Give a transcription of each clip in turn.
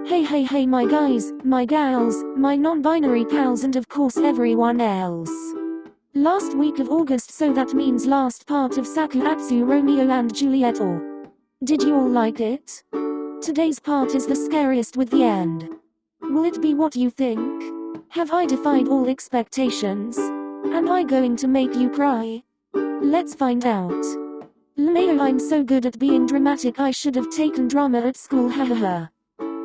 Hey my guys, my gals, my non-binary pals and of course everyone else. Last week of August, so that means last part of SakuAtsu Romeo and Juliet. Did you all like it? Today's part is the scariest with the end. Will it be what you think? Have I defied all expectations? Am I going to make you cry? Let's find out. Romeo, I'm so good at being dramatic, I should have taken drama at school, hahaha.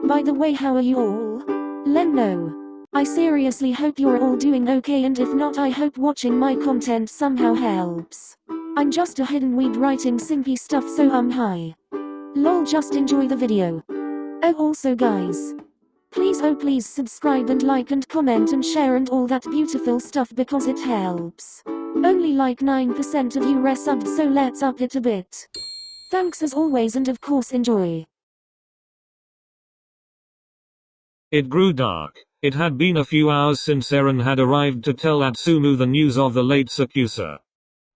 By the way, how are you all? Let know. I seriously hope you're all doing okay, and if not, I hope watching my content somehow helps. I'm just a hidden weed writing simpy stuff, so hi. Lol, just enjoy the video. Oh, also guys, please subscribe and like and comment and share and all that beautiful stuff because it helps. Only like 9% of you resubbed, so let's up it a bit. Thanks as always, and of course enjoy. It grew dark. It had been a few hours since Eren had arrived to tell Atsumu the news of the late SakuAtsu.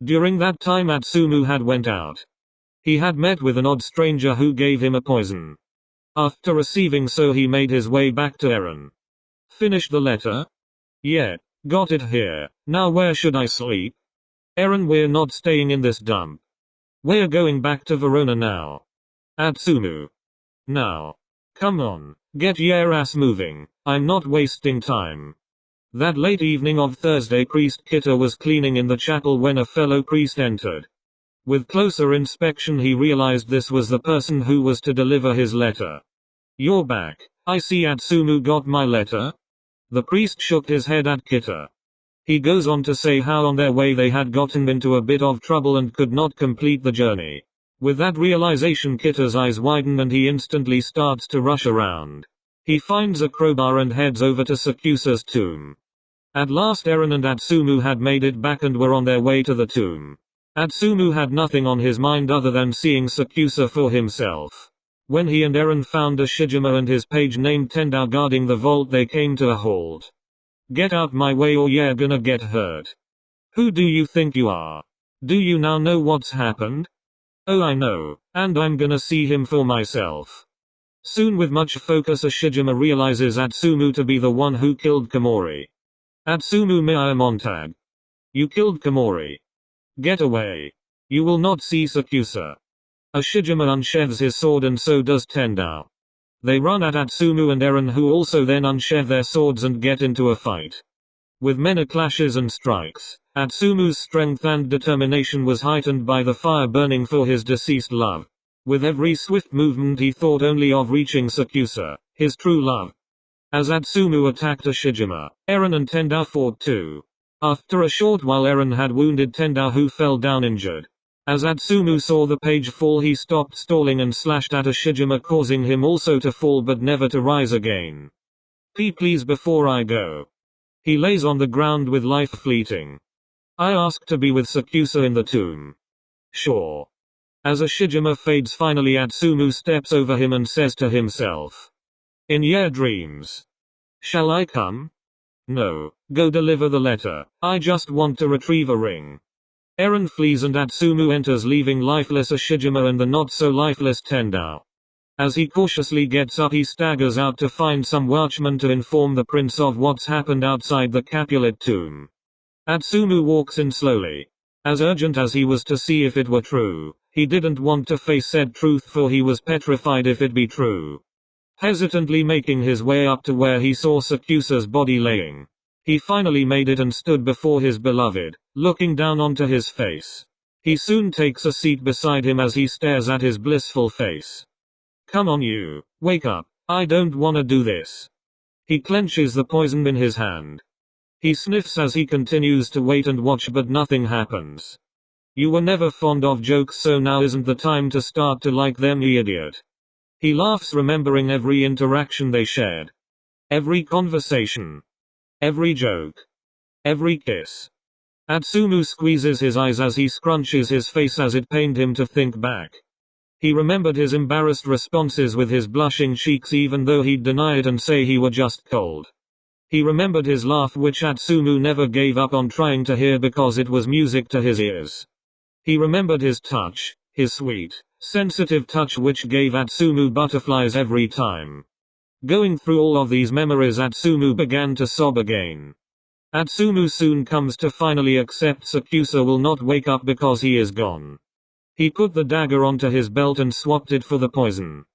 During that time Atsumu had went out. He had met with an odd stranger who gave him a poison. After receiving so, he made his way back to Eren. Finished the letter? Yeah, got it here. Now where should I sleep? Eren, we're not staying in this dump. We're going back to Verona now. Atsumu. Now. Come on, get your ass moving. I'm not wasting time. That late evening of Thursday, Priest Kita was cleaning in the chapel when a fellow priest entered. With closer inspection he realized this was the person who was to deliver his letter. You're back. I see Atsumu got my letter. The priest shook his head at Kita. He goes on to say how on their way they had gotten into a bit of trouble and could not complete the journey. With that realization, Kita's eyes widen and he instantly starts to rush around. He finds a crowbar and heads over to SakuAtsu's tomb. At last Eren and Atsumu had made it back and were on their way to the tomb. Atsumu had nothing on his mind other than seeing SakuAtsu for himself. When he and Eren found Ushijima and his page named Tendao guarding the vault, they came to a halt. Get out my way or you're gonna get hurt. Who do you think you are? Do you now know what's happened? Oh, I know, and I'm gonna see him for myself. Soon, with much focus, Ushijima realizes Atsumu to be the one who killed Komori. Atsumu Mia Montag. You killed Komori. Get away. You will not see SakuAtsu. Ushijima unsheathes his sword and so does Tendao. They run at Atsumu and Eren, who also then unsheathe their swords and get into a fight. With many clashes and strikes, Atsumu's strength and determination was heightened by the fire burning for his deceased love. With every swift movement he thought only of reaching SakuAtsu, his true love. As Atsumu attacked Ushijima, Eren and Tendao fought too. After a short while Eren had wounded Tendao, who fell down injured. As Atsumu saw the page fall, he stopped stalling and slashed at Ushijima, causing him also to fall but never to rise again. Please before I go. He lays on the ground with life fleeting. I ask to be with SakuAtsu in the tomb. Sure. As Ushijima fades, finally Atsumu steps over him and says to himself. In your dreams. Shall I come? No, go deliver the letter. I just want to retrieve a ring. Eren flees and Atsumu enters, leaving lifeless Ushijima and the not so lifeless Tendao. As he cautiously gets up, he staggers out to find some watchmen to inform the prince of what's happened outside the Capulet tomb. Atsumu walks in slowly. As urgent as he was to see if it were true, he didn't want to face said truth, for he was petrified if it be true. Hesitantly making his way up to where he saw SakuAtsu's body laying. He finally made it and stood before his beloved, looking down onto his face. He soon takes a seat beside him as he stares at his blissful face. Come on you, wake up, I don't wanna do this. He clenches the poison in his hand. He sniffs as he continues to wait and watch, but nothing happens. You were never fond of jokes, so now isn't the time to start to like them, you idiot. He laughs, remembering every interaction they shared. Every conversation. Every joke. Every kiss. Atsumu squeezes his eyes as he scrunches his face, as it pained him to think back. He remembered his embarrassed responses with his blushing cheeks, even though he'd deny it and say he were just cold. He remembered his laugh, which Atsumu never gave up on trying to hear because it was music to his ears. He remembered his touch, his sweet, sensitive touch which gave Atsumu butterflies every time. Going through all of these memories, Atsumu began to sob again. Atsumu soon comes to finally accept SakuAtsu will not wake up because he is gone. He put the dagger onto his belt and swapped it for the poison.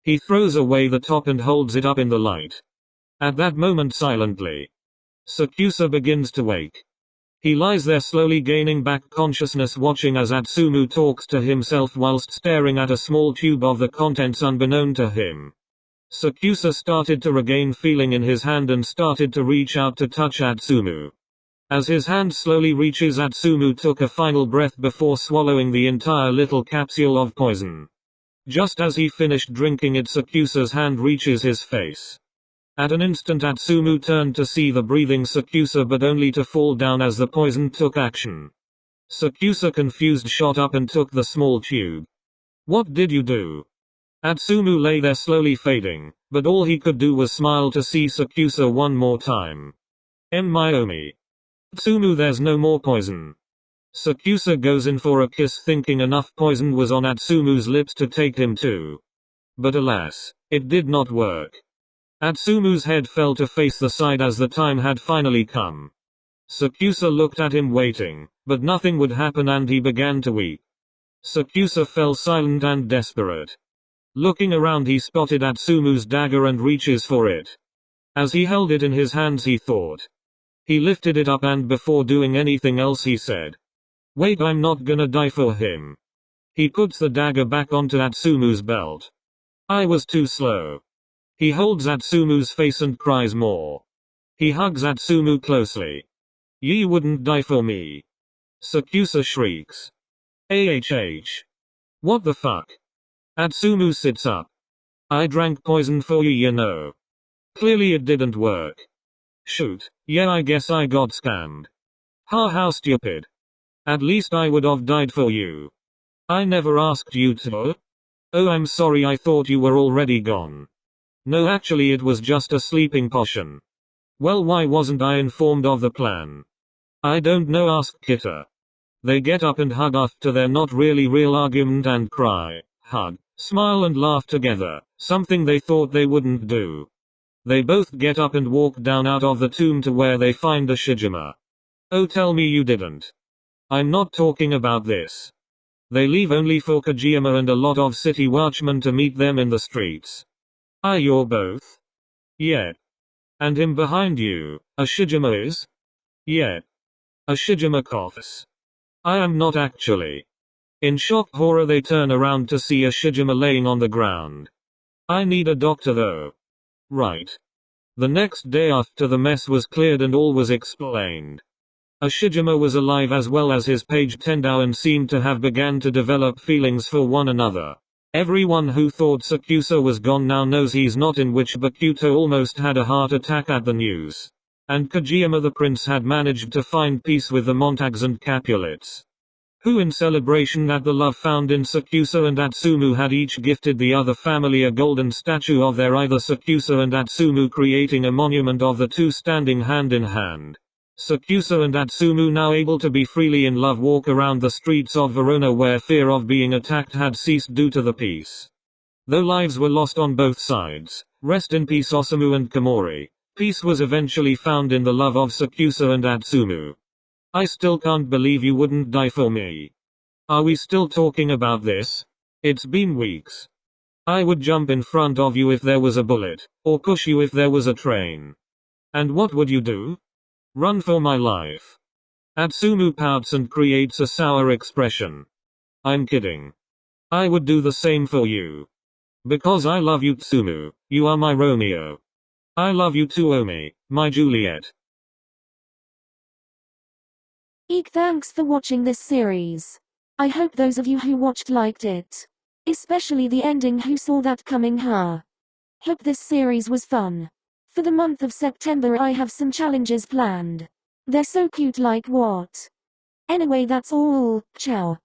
He throws away the top and holds it up in the light. At that moment, silently, SakuAtsu begins to wake. He lies there slowly gaining back consciousness, watching as Atsumu talks to himself whilst staring at a small tube of the contents unbeknown to him. SakuAtsu started to regain feeling in his hand and started to reach out to touch Atsumu. As his hand slowly reaches, Atsumu took a final breath before swallowing the entire little capsule of poison. Just as he finished drinking it, SakuAtsu's hand reaches his face. At an instant, Atsumu turned to see the breathing SakuAtsu, but only to fall down as the poison took action. SakuAtsu, confused, shot up and took the small tube. "What did you do?" Atsumu lay there slowly fading, but all he could do was smile to see SakuAtsu one more time. Myomi. Atsumu, there's no more poison. SakuAtsu goes in for a kiss, thinking enough poison was on Atsumu's lips to take him to. But alas, it did not work. Atsumu's head fell to face the side as the time had finally come. SakuAtsu looked at him waiting, but nothing would happen and he began to weep. SakuAtsu fell silent and desperate. Looking around, he spotted Atsumu's dagger and reaches for it. As he held it in his hands, he thought. He lifted it up and before doing anything else he said, "Wait, I'm not gonna die for him." He puts the dagger back onto Atsumu's belt. "I was too slow." He holds Atsumu's face and cries more. He hugs Atsumu closely. "Ye wouldn't die for me." SakuAtsu shrieks. What the fuck? Atsumu sits up. "I drank poison for you, you know. Clearly it didn't work. Shoot, yeah, I guess I got scammed. Ha, how stupid. At least I would have died for you. I never asked you to. Oh, I'm sorry, I thought you were already gone. No, actually it was just a sleeping potion. Well, why wasn't I informed of the plan? I don't know, ask Kita." They get up and hug after their not really real argument and cry, hug, smile and laugh together, something they thought they wouldn't do. They both get up and walk down out of the tomb to where they find Ushijima. "Oh, tell me you didn't." "I'm not talking about this." They leave only for Kojima and a lot of city watchmen to meet them in the streets. "Ah, you're both?" "Yeah." "And him behind you, Ushijima is?" "Yeah." Ushijima coughs. "I am not actually." In shock horror, they turn around to see Ushijima laying on the ground. "I need a doctor though." "Right." The next day after the mess was cleared and all was explained, Ushijima was alive as well as his page Tendao and seemed to have begun to develop feelings for one another. Everyone who thought SakuAtsu was gone now knows he's not, in which Bakuto almost had a heart attack at the news. And Kojima the prince had managed to find peace with the Montags and Capulets, who in celebration at the love found in SakuAtsu and Atsumu had each gifted the other family a golden statue of their either, SakuAtsu and Atsumu creating a monument of the two standing hand in hand. SakuAtsu and Atsumu, now able to be freely in love, walk around the streets of Verona where fear of being attacked had ceased due to the peace. Though lives were lost on both sides, rest in peace Osamu and Komori, peace was eventually found in the love of SakuAtsu and Atsumu. "I still can't believe you wouldn't die for me. Are we still talking about this? It's been weeks. I would jump in front of you if there was a bullet, or push you if there was a train. And what would you do? Run for my life." Atsumu pouts and creates a sour expression. "I'm kidding. I would do the same for you. Because I love you, Tsumu, you are my Romeo. I love you too, Omi, my Juliet." Thanks for watching this series. I hope those of you who watched liked it. Especially the ending who saw that coming, huh? Hope this series was fun. For the month of September I have some challenges planned. They're so cute, like what? Anyway, that's all. Ciao.